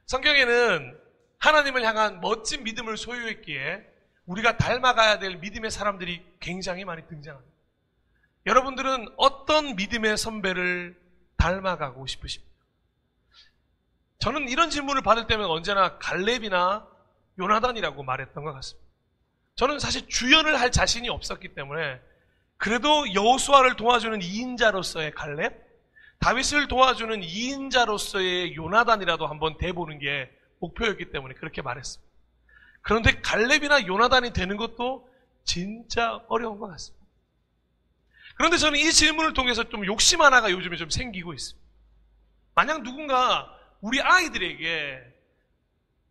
성경에는 하나님을 향한 멋진 믿음을 소유했기에 우리가 닮아가야 될 믿음의 사람들이 굉장히 많이 등장합니다. 여러분들은 어떤 믿음의 선배를 닮아가고 싶으십니까? 저는 이런 질문을 받을 때면 언제나 갈렙이나 요나단이라고 말했던 것 같습니다. 저는 사실 주연을 할 자신이 없었기 때문에 그래도 여호수아를 도와주는 2인자로서의 갈렙, 다윗을 도와주는 2인자로서의 요나단이라도 한번 돼보는 게 목표였기 때문에 그렇게 말했습니다. 그런데 갈렙이나 요나단이 되는 것도 진짜 어려운 것 같습니다. 그런데 저는 이 질문을 통해서 좀 욕심 하나가 요즘에 좀 생기고 있습니다. 만약 누군가 우리 아이들에게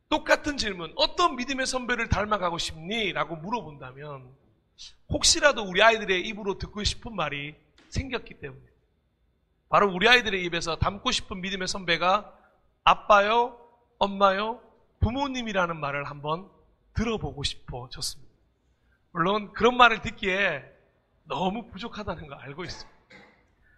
똑같은 질문, 어떤 믿음의 선배를 닮아가고 싶니? 라고 물어본다면 혹시라도 우리 아이들의 입으로 듣고 싶은 말이 생겼기 때문에 바로 우리 아이들의 입에서 닮고 싶은 믿음의 선배가 아빠요, 엄마요, 부모님이라는 말을 한번 들어보고 싶어졌습니다. 물론 그런 말을 듣기에 너무 부족하다는 거 알고 있습니다.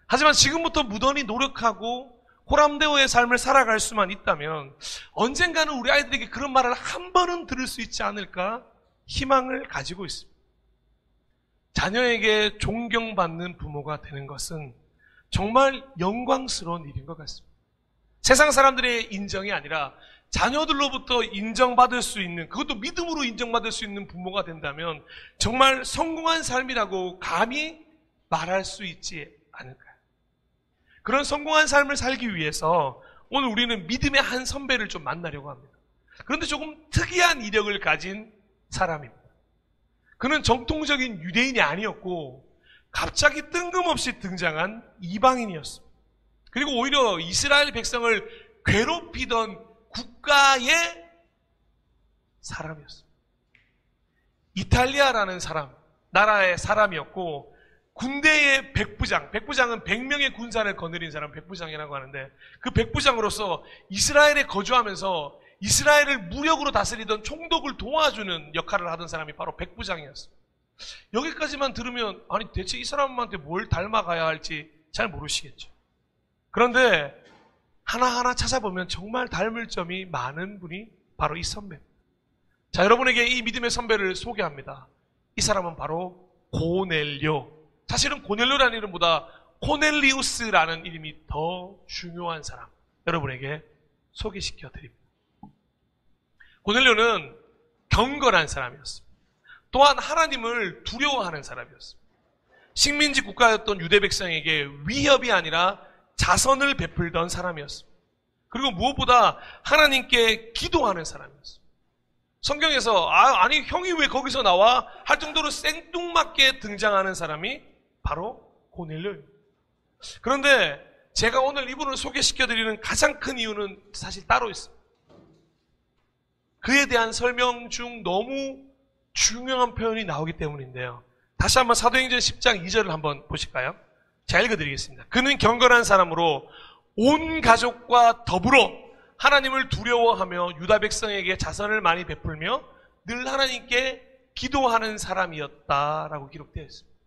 하지만 지금부터 무던히 노력하고 호람대오의 삶을 살아갈 수만 있다면 언젠가는 우리 아이들에게 그런 말을 한 번은 들을 수 있지 않을까 희망을 가지고 있습니다. 자녀에게 존경받는 부모가 되는 것은 정말 영광스러운 일인 것 같습니다. 세상 사람들의 인정이 아니라 자녀들로부터 인정받을 수 있는, 그것도 믿음으로 인정받을 수 있는 부모가 된다면 정말 성공한 삶이라고 감히 말할 수 있지 않을까요? 그런 성공한 삶을 살기 위해서 오늘 우리는 믿음의 한 선배를 좀 만나려고 합니다. 그런데 조금 특이한 이력을 가진 사람입니다. 그는 정통적인 유대인이 아니었고 갑자기 뜬금없이 등장한 이방인이었습니다. 그리고 오히려 이스라엘 백성을 괴롭히던 국가의 사람이었습니다. 이탈리아라는 나라의 사람이었고 군대의 백부장은 100명의 군사를 거느린 사람 백부장이라고 하는데 그 백부장으로서 이스라엘에 거주하면서 이스라엘을 무력으로 다스리던 총독을 도와주는 역할을 하던 사람이 바로 백부장이었습니다. 여기까지만 들으면 아니 대체 이 사람한테 뭘 닮아가야 할지 잘 모르시겠죠. 그런데 하나하나 찾아보면 정말 닮을 점이 많은 분이 바로 이 선배입니다. 자, 여러분에게 이 믿음의 선배를 소개합니다. 이 사람은 바로 고넬료. 사실은 고넬료라는 이름보다 코넬리우스라는 이름이 더 중요한 사람, 여러분에게 소개시켜 드립니다. 고넬료는 경건한 사람이었습니다. 또한 하나님을 두려워하는 사람이었습니다. 식민지 국가였던 유대 백성에게 위협이 아니라 자선을 베풀던 사람이었습니다. 그리고 무엇보다 하나님께 기도하는 사람이었습니다. 성경에서 아니 형이 왜 거기서 나와? 할 정도로 생뚱맞게 등장하는 사람이 바로 고넬료입니다. 그런데 제가 오늘 이분을 소개시켜드리는 가장 큰 이유는 사실 따로 있습니다. 그에 대한 설명 중 너무 중요한 표현이 나오기 때문인데요. 다시 한번 사도행전 10장 2절을 한번 보실까요? 제가 읽어드리겠습니다. 그는 경건한 사람으로 온 가족과 더불어 하나님을 두려워하며 유다 백성에게 자선을 많이 베풀며 늘 하나님께 기도하는 사람이었다라고 기록되어 있습니다.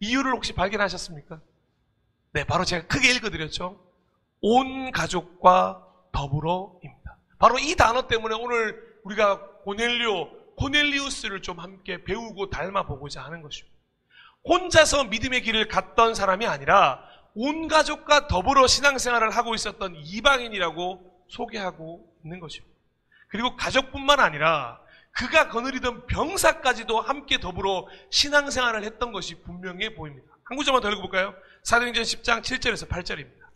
이유를 혹시 발견하셨습니까? 네, 바로 제가 크게 읽어드렸죠. 온 가족과 더불어입니다. 바로 이 단어 때문에 오늘 우리가 코넬리우스를 좀 함께 배우고 닮아보고자 하는 것입니다. 혼자서 믿음의 길을 갔던 사람이 아니라 온 가족과 더불어 신앙생활을 하고 있었던 이방인이라고 소개하고 있는 것입니다. 그리고 가족뿐만 아니라 그가 거느리던 병사까지도 함께 더불어 신앙생활을 했던 것이 분명해 보입니다. 한 구절만 더 읽어볼까요? 사도행전 10장 7절에서 8절입니다.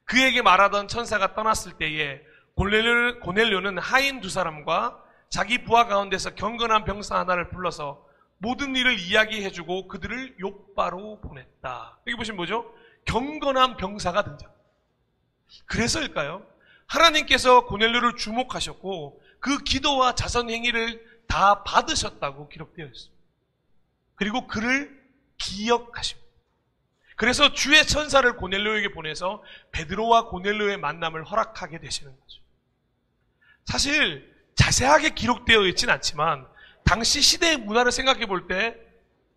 그에게 말하던 천사가 떠났을 때에 고넬료는 하인 두 사람과 자기 부하 가운데서 경건한 병사 하나를 불러서 모든 일을 이야기해주고 그들을 욥바로 보냈다. 여기 보시면 뭐죠? 경건한 병사가 등장. 그래서일까요? 하나님께서 고넬료를 주목하셨고 그 기도와 자선 행위를 다 받으셨다고 기록되어 있습니다. 그리고 그를 기억하십니다. 그래서 주의 천사를 고넬료에게 보내서 베드로와 고넬료의 만남을 허락하게 되시는 거죠. 사실 자세하게 기록되어 있지는 않지만 당시 시대의 문화를 생각해 볼 때,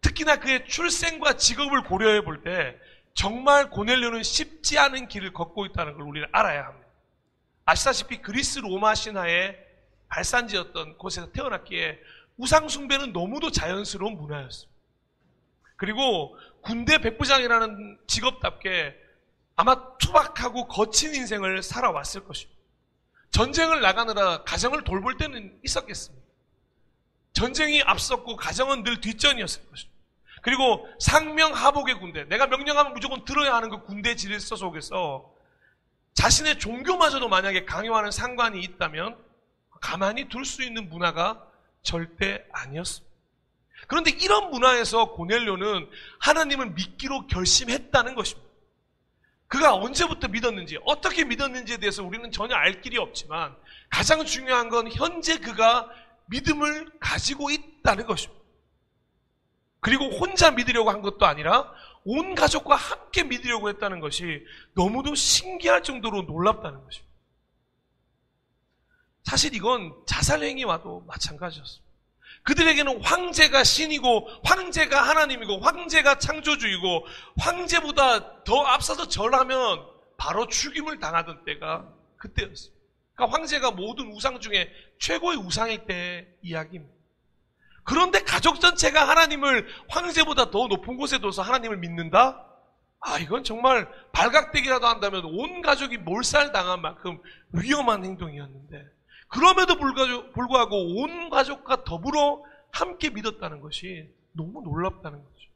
특히나 그의 출생과 직업을 고려해 볼 때 정말 고넬료는 쉽지 않은 길을 걷고 있다는 걸 우리는 알아야 합니다. 아시다시피 그리스 로마 신화의 발산지였던 곳에서 태어났기에 우상숭배는 너무도 자연스러운 문화였습니다. 그리고 군대 백부장이라는 직업답게 아마 투박하고 거친 인생을 살아왔을 것입니다. 전쟁을 나가느라 가정을 돌볼 때는 있었겠습니다. 전쟁이 앞섰고 가정은 늘 뒷전이었을 것입니다. 그리고 상명하복의 군대, 내가 명령하면 무조건 들어야 하는 그 군대 질서 속에서 자신의 종교마저도 만약에 강요하는 상관이 있다면 가만히 둘 수 있는 문화가 절대 아니었습니다. 그런데 이런 문화에서 고넬료는 하나님을 믿기로 결심했다는 것입니다. 그가 언제부터 믿었는지, 어떻게 믿었는지에 대해서 우리는 전혀 알 길이 없지만 가장 중요한 건 현재 그가 믿음을 가지고 있다는 것입니다. 그리고 혼자 믿으려고 한 것도 아니라 온 가족과 함께 믿으려고 했다는 것이 너무도 신기할 정도로 놀랍다는 것입니다. 사실 이건 자살행위와도 마찬가지였습니다. 그들에게는 황제가 신이고 황제가 하나님이고 황제가 창조주이고 황제보다 더 앞서서 절하면 바로 죽임을 당하던 때가 그때였습니다. 그러니까 황제가 모든 우상 중에 최고의 우상일 때의 이야기입니다. 그런데 가족 전체가 하나님을 황제보다 더 높은 곳에 둬서 하나님을 믿는다? 이건 정말 발각되기라도 한다면 온 가족이 몰살당한 만큼 위험한 행동이었는데 그럼에도 불구하고 온 가족과 더불어 함께 믿었다는 것이 너무 놀랍다는 거죠.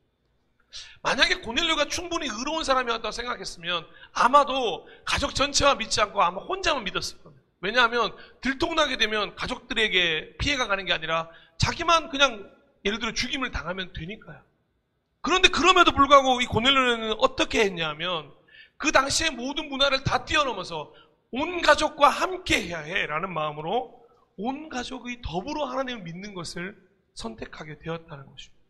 만약에 고넬료가 충분히 의로운 사람이었다고 생각했으면 아마도 가족 전체와 믿지 않고 아마 혼자만 믿었을 겁니다. 왜냐하면 들통나게 되면 가족들에게 피해가 가는 게 아니라 자기만 그냥 예를 들어 죽임을 당하면 되니까요. 그런데 그럼에도 불구하고 이 고넬료는 어떻게 했냐면 그 당시의 모든 문화를 다 뛰어넘어서 온 가족과 함께 해야 해라는 마음으로 온 가족이 더불어 하나님을 믿는 것을 선택하게 되었다는 것입니다.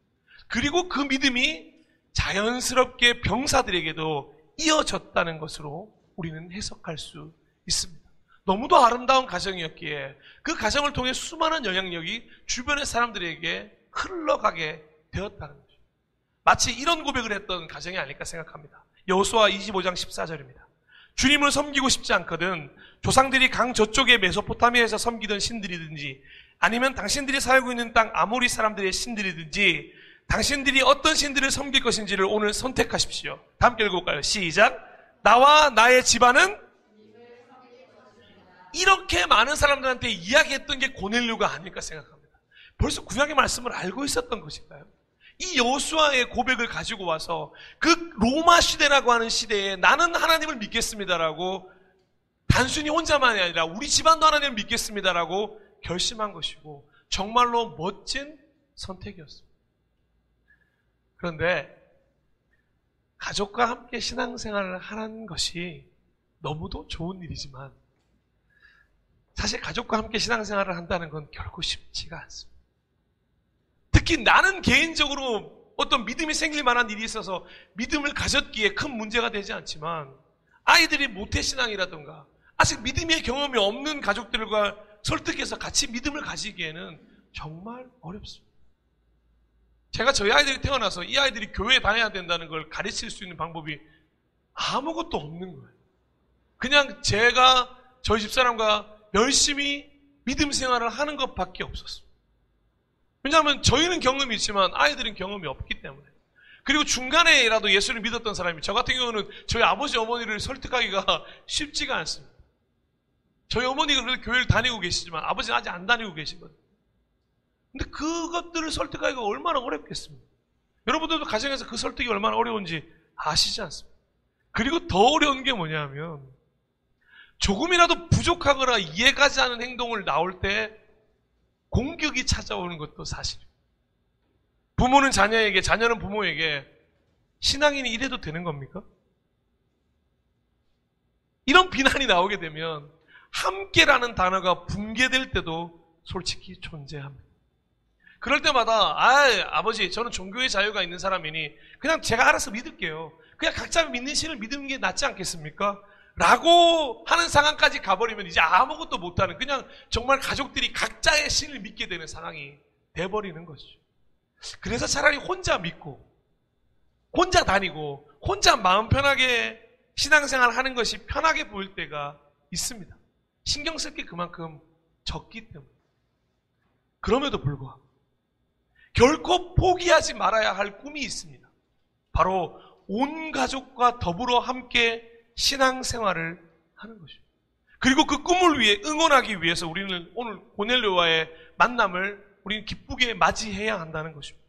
그리고 그 믿음이 자연스럽게 병사들에게도 이어졌다는 것으로 우리는 해석할 수 있습니다. 너무도 아름다운 가정이었기에 그 가정을 통해 수많은 영향력이 주변의 사람들에게 흘러가게 되었다는 거죠. 마치 이런 고백을 했던 가정이 아닐까 생각합니다. 여호수아 25장 14절입니다. 주님을 섬기고 싶지 않거든 조상들이 강 저쪽의 메소포타미아에서 섬기던 신들이든지 아니면 당신들이 살고 있는 땅 아모리 사람들의 신들이든지 당신들이 어떤 신들을 섬길 것인지를 오늘 선택하십시오. 다 함께 읽어볼까요? 시작. 나와 나의 집안은 이렇게 많은 사람들한테 이야기했던 게 고넬료가 아닐까 생각합니다. 벌써 구약의 말씀을 알고 있었던 것일까요? 이 여호수아의 고백을 가지고 와서 그 로마 시대라고 하는 시대에 나는 하나님을 믿겠습니다라고 단순히 혼자만이 아니라 우리 집안도 하나님을 믿겠습니다라고 결심한 것이고 정말로 멋진 선택이었습니다. 그런데 가족과 함께 신앙생활을 하는 것이 너무도 좋은 일이지만 사실 가족과 함께 신앙생활을 한다는 건 결코 쉽지가 않습니다. 특히 나는 개인적으로 어떤 믿음이 생길 만한 일이 있어서 믿음을 가졌기에 큰 문제가 되지 않지만 아이들이 모태신앙이라든가 아직 믿음의 경험이 없는 가족들과 설득해서 같이 믿음을 가지기에는 정말 어렵습니다. 제가 저희 아이들이 태어나서 이 아이들이 교회에 다녀야 된다는 걸 가르칠 수 있는 방법이 아무것도 없는 거예요. 그냥 제가 저희 집사람과 열심히 믿음 생활을 하는 것밖에 없었습니다. 왜냐하면 저희는 경험이 있지만 아이들은 경험이 없기 때문에. 그리고 중간에라도 예수를 믿었던 사람이 저 같은 경우는 저희 아버지 어머니를 설득하기가 쉽지가 않습니다. 저희 어머니가 그래도 교회를 다니고 계시지만 아버지는 아직 안 다니고 계시거든요. 근데 그것들을 설득하기가 얼마나 어렵겠습니까? 여러분들도 가정에서 그 설득이 얼마나 어려운지 아시지 않습니까? 그리고 더 어려운 게 뭐냐면 조금이라도 부족하거나 이해가지 않은 행동을 나올 때 공격이 찾아오는 것도 사실입니다. 부모는 자녀에게, 자녀는 부모에게 신앙인이 이래도 되는 겁니까? 이런 비난이 나오게 되면 함께라는 단어가 붕괴될 때도 솔직히 존재합니다. 그럴 때마다 아버지 저는 종교의 자유가 있는 사람이니 그냥 제가 알아서 믿을게요. 그냥 각자 믿는 신을 믿는 게 낫지 않겠습니까? 라고 하는 상황까지 가버리면 이제 아무것도 못하는 그냥 정말 가족들이 각자의 신을 믿게 되는 상황이 돼버리는 것이죠. 그래서 차라리 혼자 믿고 혼자 다니고 혼자 마음 편하게 신앙생활 하는 것이 편하게 보일 때가 있습니다. 신경 쓸 게 그만큼 적기 때문에. 그럼에도 불구하고 결코 포기하지 말아야 할 꿈이 있습니다. 바로 온 가족과 더불어 함께 신앙생활을 하는 것입니다. 그리고 그 꿈을 위해 응원하기 위해서 우리는 오늘 고넬료와의 만남을 우리는 기쁘게 맞이해야 한다는 것입니다.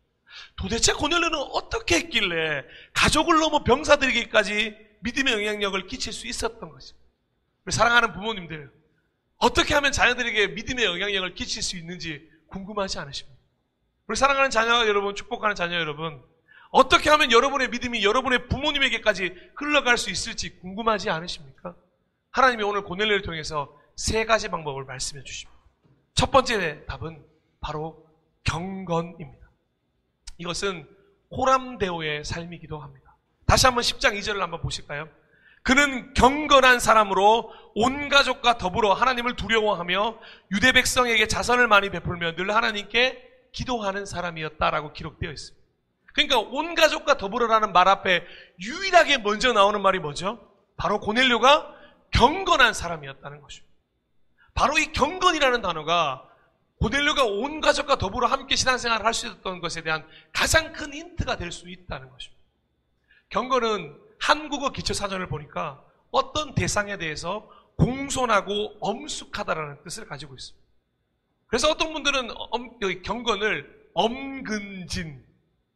도대체 고넬료는 어떻게 했길래 가족을 넘어 병사들에게까지 믿음의 영향력을 끼칠 수 있었던 것입니다. 우리 사랑하는 부모님들, 어떻게 하면 자녀들에게 믿음의 영향력을 끼칠 수 있는지 궁금하지 않으십니까? 우리 사랑하는 자녀 여러분, 축복하는 자녀 여러분, 어떻게 하면 여러분의 믿음이 여러분의 부모님에게까지 흘러갈 수 있을지 궁금하지 않으십니까? 하나님이 오늘 고넬료를 통해서 3가지 방법을 말씀해 주십니다. 첫 번째 답은 바로 경건입니다. 이것은 호람데오의 삶이기도 합니다. 다시 한번 10장 2절을 한번 보실까요? 그는 경건한 사람으로 온 가족과 더불어 하나님을 두려워하며 유대 백성에게 자선을 많이 베풀며 늘 하나님께 기도하는 사람이었다라고 기록되어 있습니다. 그러니까 온 가족과 더불어라는 말 앞에 유일하게 먼저 나오는 말이 뭐죠? 바로 고넬료가 경건한 사람이었다는 것입니다. 바로 이 경건이라는 단어가 고넬료가 온 가족과 더불어 함께 신앙생활을 할 수 있었던 것에 대한 가장 큰 힌트가 될 수 있다는 것입니다. 경건은 한국어 기초사전을 보니까 어떤 대상에 대해서 공손하고 엄숙하다라는 뜻을 가지고 있습니다. 그래서 어떤 분들은 경건을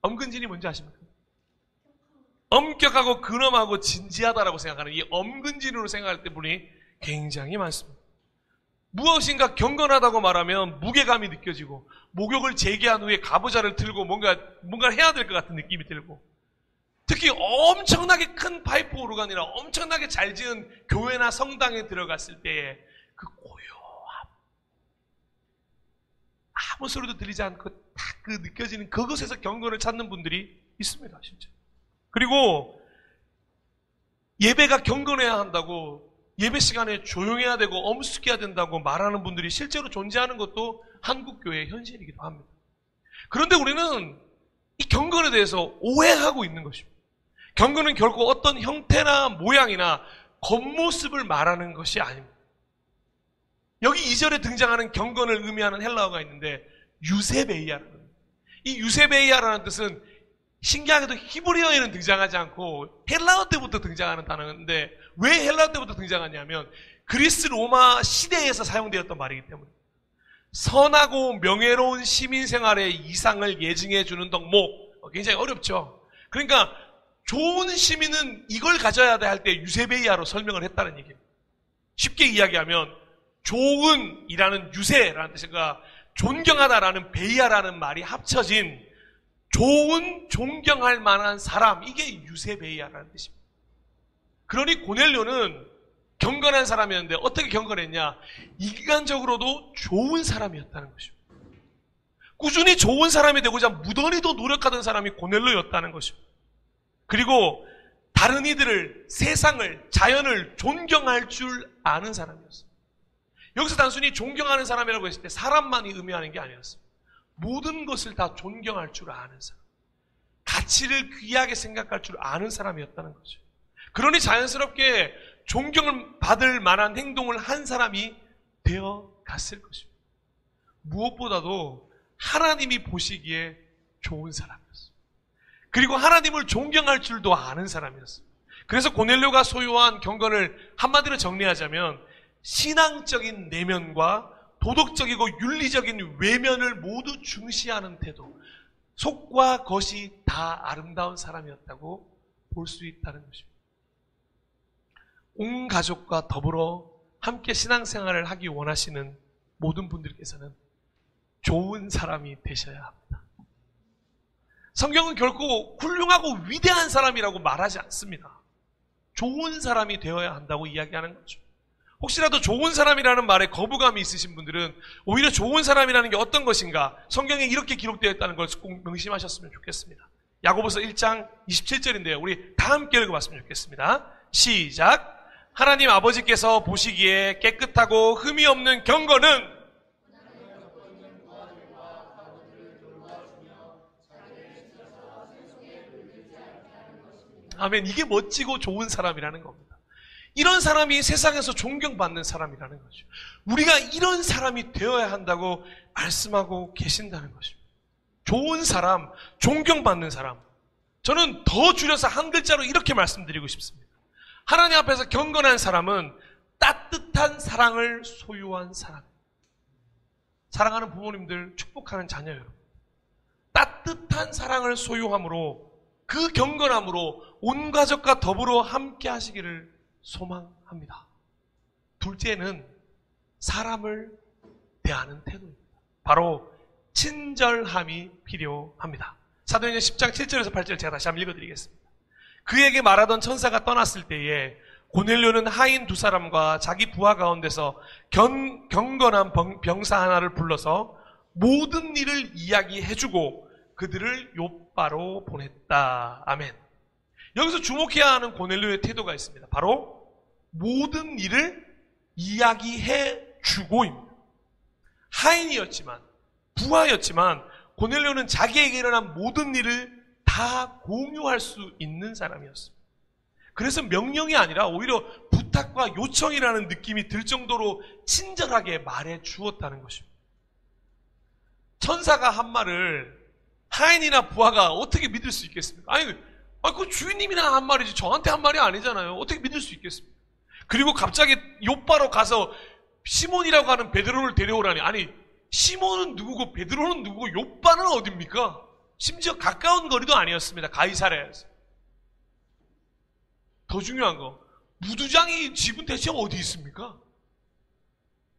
엄근진이 뭔지 아십니까? 엄격하고 근엄하고 진지하다라고 생각하는 이 엄근진으로 생각할 때 분이 굉장히 많습니다. 무엇인가 경건하다고 말하면 무게감이 느껴지고 목욕을 재개한 후에 가부좌를 들고 뭔가를 해야 될 것 같은 느낌이 들고, 특히 엄청나게 큰 파이프 오르간이나 엄청나게 잘 지은 교회나 성당에 들어갔을 때의 그 고요함, 아무 소리도 들리지 않고 딱 그 느껴지는 그것에서 경건을 찾는 분들이 있습니다, 진짜. 그리고 예배가 경건해야 한다고, 예배 시간에 조용해야 되고 엄숙해야 된다고 말하는 분들이 실제로 존재하는 것도 한국교회의 현실이기도 합니다. 그런데 우리는 이 경건에 대해서 오해하고 있는 것입니다. 경건은 결코 어떤 형태나 모양이나 겉모습을 말하는 것이 아닙니다. 여기 2절에 등장하는 경건을 의미하는 헬라어가 있는데 유세베이아라는, 이 유세베이아라는 뜻은 신기하게도 히브리어에는 등장하지 않고 헬라어 때부터 등장하는 단어인데, 왜 헬라어 때부터 등장하냐면 그리스 로마 시대에서 사용되었던 말이기 때문에 선하고 명예로운 시민생활의 이상을 예증해주는 덕목, 굉장히 어렵죠. 그러니까 좋은 시민은 이걸 가져야 돼 할 때 유세베이아로 설명을 했다는 얘기입니다. 쉽게 이야기하면 좋은이라는 유세라는 뜻과 존경하다라는 베이아라는 말이 합쳐진 좋은, 존경할 만한 사람, 이게 유세베이아라는 뜻입니다. 그러니 고넬료는 경건한 사람이었는데 어떻게 경건했냐? 인간적으로도 좋은 사람이었다는 것입니다. 꾸준히 좋은 사람이 되고자 무던히도 노력하던 사람이 고넬료였다는 것입니다. 그리고 다른 이들을, 세상을, 자연을 존경할 줄 아는 사람이었습니다. 여기서 단순히 존경하는 사람이라고 했을 때 사람만이 의미하는 게 아니었습니다. 모든 것을 다 존경할 줄 아는 사람, 가치를 귀하게 생각할 줄 아는 사람이었다는 거죠. 그러니 자연스럽게 존경을 받을 만한 행동을 한 사람이 되어 갔을 것입니다. 무엇보다도 하나님이 보시기에 좋은 사람이었습니다. 그리고 하나님을 존경할 줄도 아는 사람이었습니다. 그래서 고넬료가 소유한 경건을 한마디로 정리하자면 신앙적인 내면과 도덕적이고 윤리적인 외면을 모두 중시하는 태도, 속과 겉이 다 아름다운 사람이었다고 볼 수 있다는 것입니다. 온 가족과 더불어 함께 신앙생활을 하기 원하시는 모든 분들께서는 좋은 사람이 되셔야 합니다. 성경은 결코 훌륭하고 위대한 사람이라고 말하지 않습니다. 좋은 사람이 되어야 한다고 이야기하는 거죠. 혹시라도 좋은 사람이라는 말에 거부감이 있으신 분들은 오히려 좋은 사람이라는 게 어떤 것인가, 성경에 이렇게 기록되어 있다는 걸 꼭 명심하셨으면 좋겠습니다. 야고보서 1장 27절인데요. 우리 다 함께 읽어봤으면 좋겠습니다. 시작. 하나님 아버지께서 보시기에 깨끗하고 흠이 없는 경건은 아멘. 이게 멋지고 좋은 사람이라는 겁니다. 이런 사람이 세상에서 존경받는 사람이라는 거죠. 우리가 이런 사람이 되어야 한다고 말씀하고 계신다는 것입니다. 좋은 사람, 존경받는 사람. 저는 더 줄여서 한 글자로 이렇게 말씀드리고 싶습니다. 하나님 앞에서 경건한 사람은 따뜻한 사랑을 소유한 사람. 사랑하는 부모님들, 축복하는 자녀 여러분. 따뜻한 사랑을 소유함으로 그 경건함으로 온 가족과 더불어 함께 하시기를 소망합니다. 둘째는 사람을 대하는 태도입니다. 바로 친절함이 필요합니다. 사도행전 10장 7절에서 8절 제가 다시 한번 읽어드리겠습니다. 그에게 말하던 천사가 떠났을 때에 고넬료는 하인 두 사람과 자기 부하 가운데서 경건한 병사 하나를 불러서 모든 일을 이야기해주고 그들을 욥바로 보냈다. 아멘. 여기서 주목해야 하는 고넬료의 태도가 있습니다. 바로 모든 일을 이야기해주고입니다. 하인이었지만, 부하였지만 고넬료는 자기에게 일어난 모든 일을 다 공유할 수 있는 사람이었습니다. 그래서 명령이 아니라 오히려 부탁과 요청이라는 느낌이 들 정도로 친절하게 말해 주었다는 것입니다. 천사가 한 말을 하인이나 부하가 어떻게 믿을 수 있겠습니까? 아니, 그 주인님이나 한 말이지 저한테 한 말이 아니잖아요. 어떻게 믿을 수 있겠습니까? 그리고 갑자기 욥바로 가서 시몬이라고 하는 베드로를 데려오라니. 아니, 시몬은 누구고 베드로는 누구고 욥바는 어딥니까? 심지어 가까운 거리도 아니었습니다. 가이사랴에서. 더 중요한 거, 무두장이 집은 대체 어디 있습니까?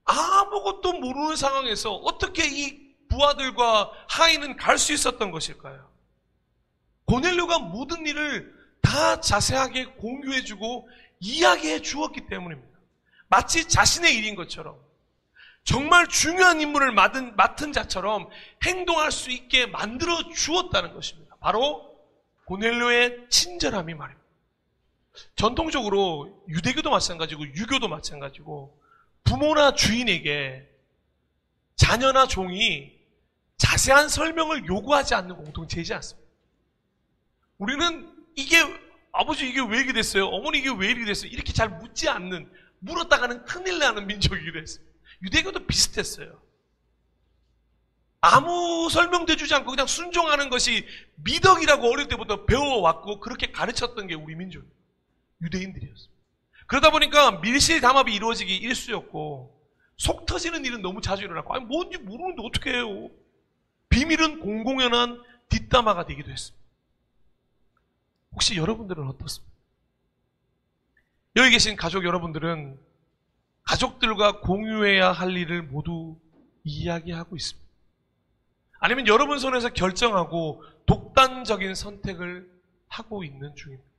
아무것도 모르는 상황에서 어떻게 이 부하들과 하인은 갈 수 있었던 것일까요? 고넬료가 모든 일을 다 자세하게 공유해주고 이야기해 주었기 때문입니다. 마치 자신의 일인 것처럼 정말 중요한 임무를 맡은 자처럼 행동할 수 있게 만들어 주었다는 것입니다. 바로 고넬료의 친절함이 말입니다. 전통적으로 유대교도 마찬가지고 유교도 마찬가지고 부모나 주인에게 자녀나 종이 자세한 설명을 요구하지 않는 공동체이지 않습니다. 우리는 아버지 이게 왜 이렇게 됐어요? 어머니 이게 왜 이렇게 됐어요? 이렇게 잘 묻지 않는, 물었다가는 큰일 나는 민족이기도 했어요. 유대교도 비슷했어요. 아무 설명도 해주지 않고 그냥 순종하는 것이 미덕이라고 어릴 때부터 배워왔고 그렇게 가르쳤던 게 우리 민족, 유대인들이었어요. 그러다 보니까 밀실담합이 이루어지기 일쑤였고 속 터지는 일은 너무 자주 일어났고, 아니 뭔지 모르는데 어떻게 해요? 비밀은 공공연한 뒷담화가 되기도 했습니다. 혹시 여러분들은 어떻습니까? 여기 계신 가족 여러분들은 가족들과 공유해야 할 일을 모두 이야기하고 있습니다. 아니면 여러분 손에서 결정하고 독단적인 선택을 하고 있는 중입니다.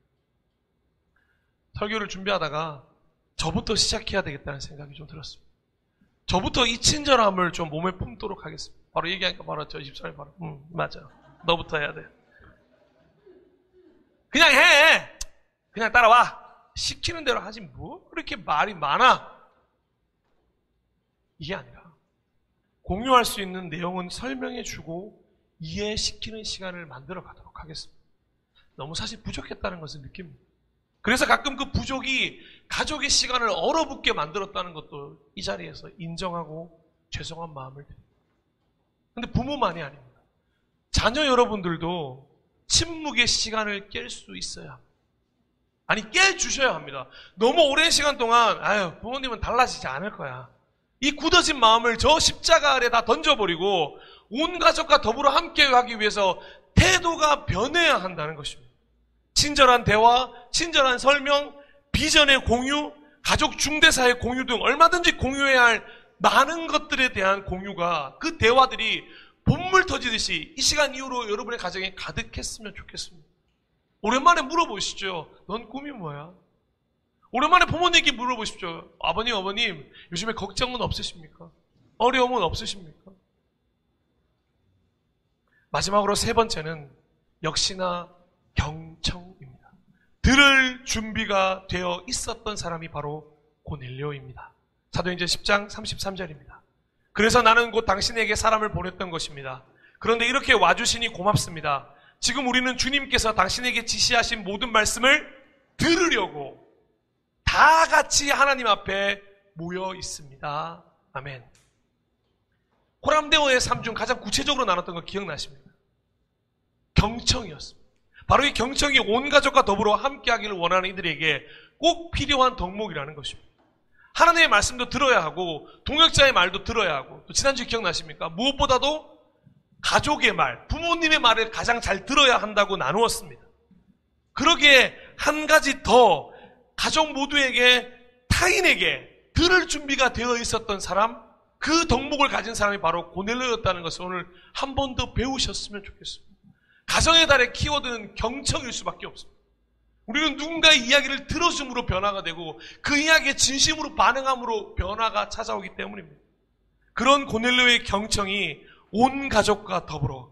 설교를 준비하다가 저부터 시작해야 되겠다는 생각이 좀 들었습니다. 저부터 이 친절함을 좀 몸에 품도록 하겠습니다. 바로 얘기하니까 바로 저 집사람이 바로 맞아. 너부터 해야 돼. 그냥 해. 그냥 따라와. 시키는 대로 하지 뭐 그렇게 말이 많아. 이게 아니라 공유할 수 있는 내용은 설명해주고 이해시키는 시간을 만들어 가도록 하겠습니다. 너무 사실 부족했다는 것을 느낍니다. 그래서 가끔 그 부족이 가족의 시간을 얼어붙게 만들었다는 것도 이 자리에서 인정하고 죄송한 마음을 드립니다. 그런데 부모만이 아닙니다. 자녀 여러분들도 침묵의 시간을 깰 수 있어야 합니다. 아니 깨주셔야 합니다. 너무 오랜 시간 동안 부모님은 달라지지 않을 거야. 이 굳어진 마음을 저 십자가 아래 다 던져버리고 온 가족과 더불어 함께 하기 위해서 태도가 변해야 한다는 것입니다. 친절한 대화, 친절한 설명, 비전의 공유, 가족 중대사의 공유 등 얼마든지 공유해야 할 많은 것들에 대한 공유가, 그 대화들이 본물 터지듯이 이 시간 이후로 여러분의 가정에 가득했으면 좋겠습니다. 오랜만에 물어보시죠. 넌 꿈이 뭐야? 오랜만에 부모님께 물어보십시오. 아버님, 어머님, 요즘에 걱정은 없으십니까? 어려움은 없으십니까? 마지막으로 세 번째는 역시나 경청입니다. 들을 준비가 되어 있었던 사람이 바로 고넬료입니다. 사도행전 10장 33절입니다. 그래서 나는 곧 당신에게 사람을 보냈던 것입니다. 그런데 이렇게 와주시니 고맙습니다. 지금 우리는 주님께서 당신에게 지시하신 모든 말씀을 들으려고 다 같이 하나님 앞에 모여 있습니다. 아멘. 호람대오의 삶 중 가장 구체적으로 나눴던 거 기억나십니까? 경청이었습니다. 바로 이 경청이 온 가족과 더불어 함께하기를 원하는 이들에게 꼭 필요한 덕목이라는 것입니다. 하나님의 말씀도 들어야 하고 동역자의 말도 들어야 하고, 또 지난주에 기억나십니까? 무엇보다도 가족의 말, 부모님의 말을 가장 잘 들어야 한다고 나누었습니다. 그러기에 한 가지 더 가족 모두에게, 타인에게 들을 준비가 되어 있었던 사람, 그 덕목을 가진 사람이 바로 고넬료였다는 것을 오늘 한 번 더 배우셨으면 좋겠습니다. 가정의 달의 키워드는 경청일 수밖에 없습니다. 우리는 누군가의 이야기를 들어줌으로 변화가 되고 그 이야기에 진심으로 반응함으로 변화가 찾아오기 때문입니다. 그런 고넬료의 경청이 온 가족과 더불어,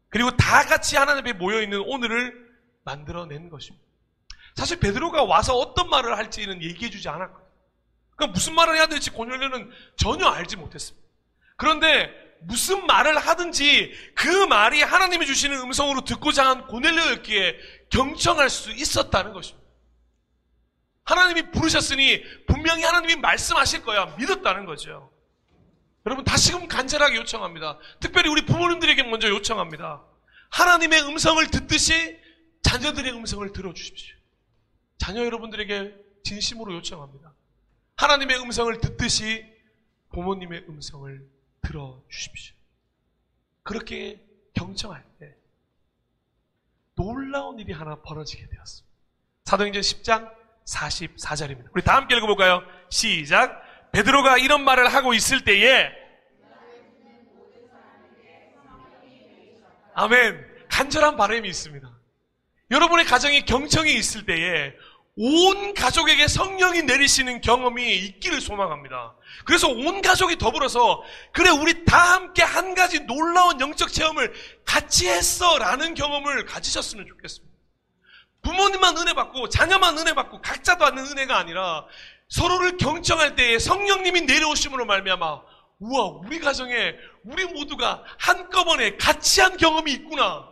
그리고 다 같이 하나님 앞에 모여있는 오늘을 만들어낸 것입니다. 사실 베드로가 와서 어떤 말을 할지는 얘기해주지 않았거든요. 그러니까 무슨 말을 해야 될지 고넬료는 전혀 알지 못했습니다. 그런데 무슨 말을 하든지 그 말이 하나님이 주시는 음성으로 듣고자 한 고넬료였기에 경청할 수 있었다는 것입니다. 하나님이 부르셨으니 분명히 하나님이 말씀하실 거야 믿었다는 거죠. 여러분, 다시금 간절하게 요청합니다. 특별히 우리 부모님들에게 먼저 요청합니다. 하나님의 음성을 듣듯이 자녀들의 음성을 들어주십시오. 자녀 여러분들에게 진심으로 요청합니다. 하나님의 음성을 듣듯이 부모님의 음성을 들어주십시오. 그렇게 경청할 때 놀라운 일이 하나 벌어지게 되었습니다. 사도행전 10장 44절입니다. 우리 다 함께 읽어볼까요? 시작. 베드로가 이런 말을 하고 있을 때에, 아멘, 간절한 바람이 있습니다. 여러분의 가정에 경청이 있을 때에 온 가족에게 성령이 내리시는 경험이 있기를 소망합니다. 그래서 온 가족이 더불어서 그래 우리 다 함께 한 가지 놀라운 영적 체험을 같이 했어 라는 경험을 가지셨으면 좋겠습니다. 부모님만 은혜 받고 자녀만 은혜 받고 각자 받는 은혜가 아니라 서로를 경청할 때에 성령님이 내려오심으로 말미암아 우와, 우리 가정에 우리 모두가 한꺼번에 같이 한 경험이 있구나,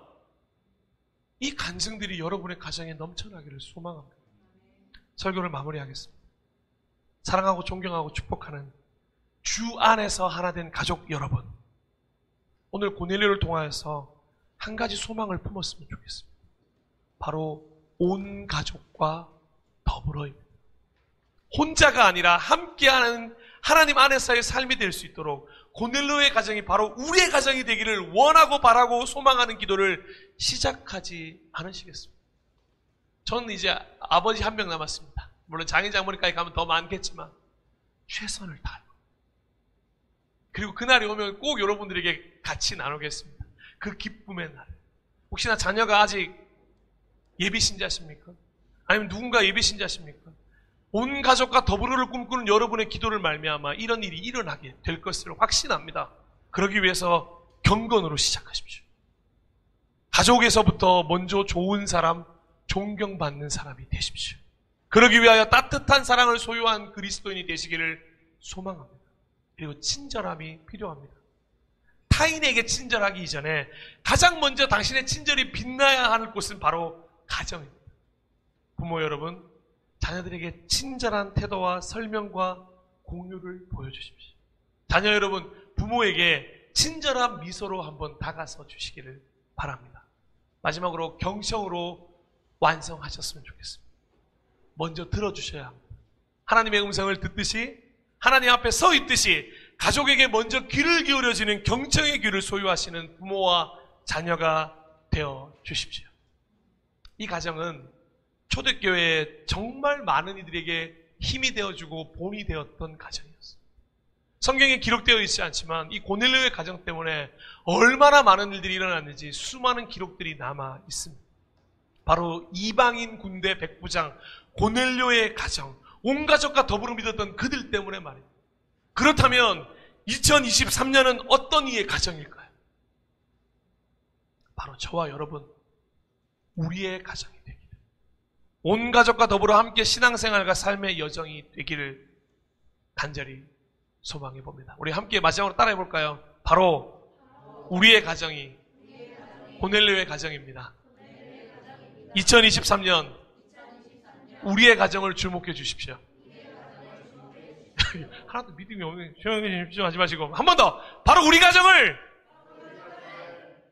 이 간증들이 여러분의 가정에 넘쳐나기를 소망합니다. 설교를 마무리하겠습니다. 사랑하고 존경하고 축복하는 주 안에서 하나 된 가족 여러분, 오늘 고넬료를 통하여서 한 가지 소망을 품었으면 좋겠습니다. 바로 온 가족과 더불어입니다. 혼자가 아니라 함께하는 하나님 안에서의 삶이 될 수 있도록 고넬료의 가정이 바로 우리의 가정이 되기를 원하고 바라고 소망하는 기도를 시작하지 않으시겠습니까? 저는 이제 아버지 한 명 남았습니다. 물론 장인 장모님까지 가면 더 많겠지만 최선을 다하고, 그리고 그날이 오면 꼭 여러분들에게 같이 나누겠습니다. 그 기쁨의 날. 혹시나 자녀가 아직 예비신자십니까? 아니면 누군가 예비신자십니까? 온 가족과 더불어를 꿈꾸는 여러분의 기도를 말미암아 이런 일이 일어나게 될 것을 확신합니다. 그러기 위해서 경건으로 시작하십시오. 가족에서부터 먼저 좋은 사람, 존경받는 사람이 되십시오. 그러기 위하여 따뜻한 사랑을 소유한 그리스도인이 되시기를 소망합니다. 그리고 친절함이 필요합니다. 타인에게 친절하기 이전에 가장 먼저 당신의 친절이 빛나야 하는 곳은 바로 가정입니다. 부모 여러분, 자녀들에게 친절한 태도와 설명과 공유를 보여주십시오. 자녀 여러분, 부모에게 친절한 미소로 한번 다가서 주시기를 바랍니다. 마지막으로 경청으로 완성하셨으면 좋겠습니다. 먼저 들어주셔야 합니다. 하나님의 음성을 듣듯이, 하나님 앞에 서 있듯이 가족에게 먼저 귀를 기울여지는 경청의 귀를 소유하시는 부모와 자녀가 되어 주십시오. 이 가정은 초대교회에 정말 많은 이들에게 힘이 되어주고 본이 되었던 가정이었습니다. 성경에 기록되어 있지 않지만 이 고넬료의 가정 때문에 얼마나 많은 일들이 일어났는지 수많은 기록들이 남아 있습니다. 바로 이방인 군대 백부장 고넬료의 가정, 온 가족과 더불어 믿었던 그들 때문에 말입니다. 그렇다면 2023년은 어떤 이의 가정일까요? 바로 저와 여러분, 우리의 가정이 되기를, 온 가족과 더불어 함께 신앙생활과 삶의 여정이 되기를 간절히 소망해 봅니다. 우리 함께 마지막으로 따라해 볼까요? 바로 우리의 가정이 고넬료의 가정입니다. 2023년 우리의 가정을 주목해 주십시오. 하나도 믿음이 없는, 조용히 집중하지 마시고, 한 번 더! 바로 우리 가정을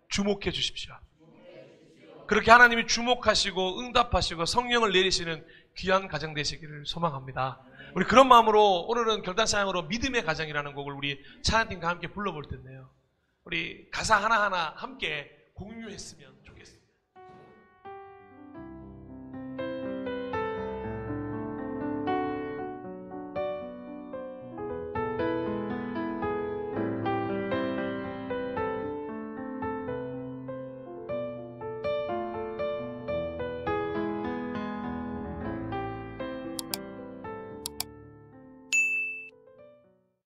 주목해 주십시오. 그렇게 하나님이 주목하시고 응답하시고 성령을 내리시는 귀한 가정 되시기를 소망합니다. 우리 그런 마음으로 오늘은 결단사양으로 믿음의 가정이라는 곡을 우리 찬양팀과 함께 불러볼 텐데요. 우리 가사 하나하나 함께 공유했으면 좋겠습니다.